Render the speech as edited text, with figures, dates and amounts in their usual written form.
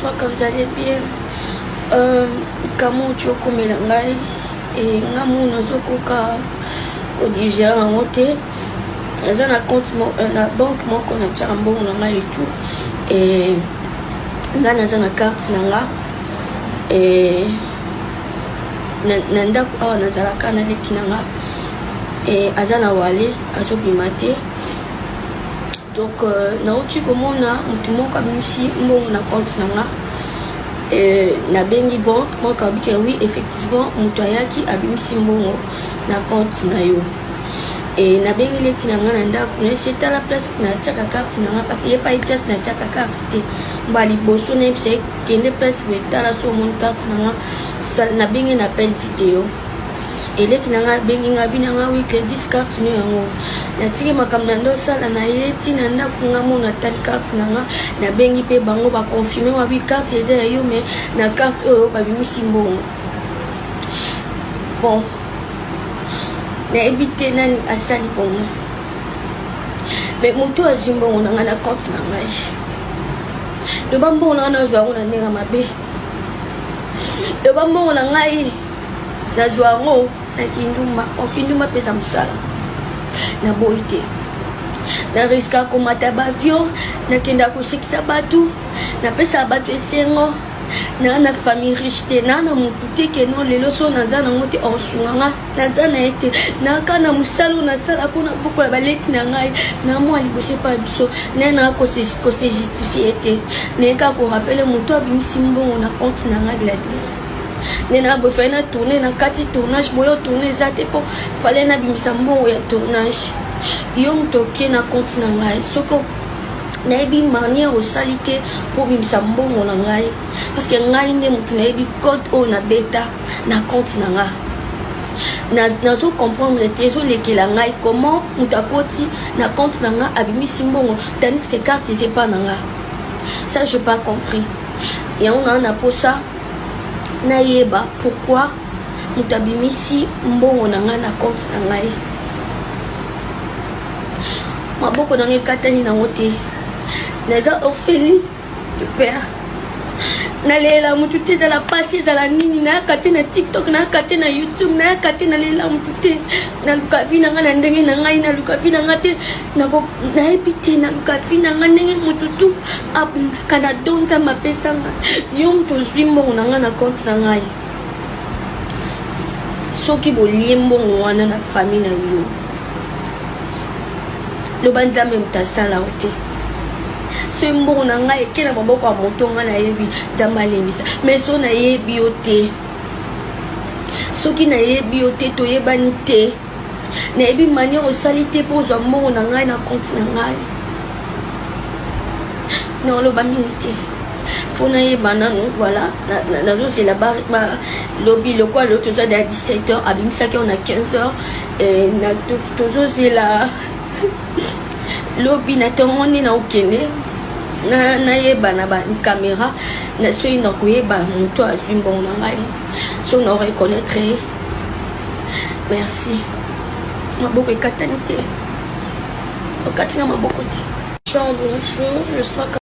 j'espère que vous allez bien. Comment tu as comme l'angai et ngamu nazokoka kodigera en hôtel. J'ai un compte na banque moi qu'on a tchambo nanga et tout et nga naza na carte nanga et nanda awa nazalaka na leki nanga et azana wale azobimate. Donc nauti komona mutu moko abimisi mbongo na compte nanga na bengi banque moko abiki oui effectivement mutu ayaki abimisi mbongo na compte na yo et na bengi leki nanga na ndako c'est à la place na tiaka carte nanga parce que y a pas une place na tiaka carte te mbali boso na pse kende place betala so mon carte nanga na bengi na appel vidéo et leki nanga bengi ngabi nanga oui crédit carte ni yango na tiki makambo na ndo sala na ye tina ndako nga mona tali carte nanga na bengi pe bango ba confirmer wa bi carte eza yo mais na carte oyo ba bimisi mbongo. Bon na ebite nani asali bongo mais moto azimbongo nanga na compte nanga do bambongo na zwa ngona nenga mabe do bambongo na ngai na zwa ngo na kinduma okinduma pesa musala na boite na riska komata ba avion na kenda kosekisa batu na pesa batu esengo na famille riche te na mutu te ke no lelo so naza nango te osunganga naza na ete na kana musalo nasala mpona bokola baleki na ngai na mwa liboso epa biso nena kose justifie te neka korapele moto abimisi mbongo na compte na ngai Gladys nena bofai na tourne na kati tournage boyo tourne eza te mpo fale nabimisa mbongo ya tournage yo moto oke na compte na ngai soko nayebi manière osali te mpo bimisa mbongo na ngai parce que ngai nde motu nayebi code oyo na beta na compte na nga nazo comprendre te ezolekela ngai comment moto akoti na compte na nga abimisi mbongo tandis que carte eza epa na nga ça je pas compris yango naa na posa nayeba pourquoi moto abimisi mbongo na nga na compte na ngai maboko na ngai ekatani nango te naza orpheline de père nalela mutu te ezala pasi ezala nini nayaka te na tiktok nayaka te na youtube nayaka te nalela mutu te naluka vi na nga na ndenge na ngai naluka vi na nga te nayebi te naluka vi na nga ndenge mutu tu abundaka na do nzambe apesa nga yo mutu ozwi mbongo na nga na compte na ngai soki bolie mbongo wana na famille na yo loba nzambe mutu asala o te so mbongo na ngai eke na maboko ya moto nga nayebi nzambe alembisa mais so nayebi yo te soki nayebi yo te toyebani te nayebi manière osali te mpo ozwa mbongo na ngai na compte na ngai non loba mingi te fo nayeba nanu voilà nazozela lobi lokwa lo toza na 17h abimisaki na 15h tozozela lobi na tomoni na okende nayeba na bacaméra na soki na koyeba moto azwi mbongo na ngai so na reconnaître merci maboko ekatani te okatinga maboko te. Bonjour, j'espère que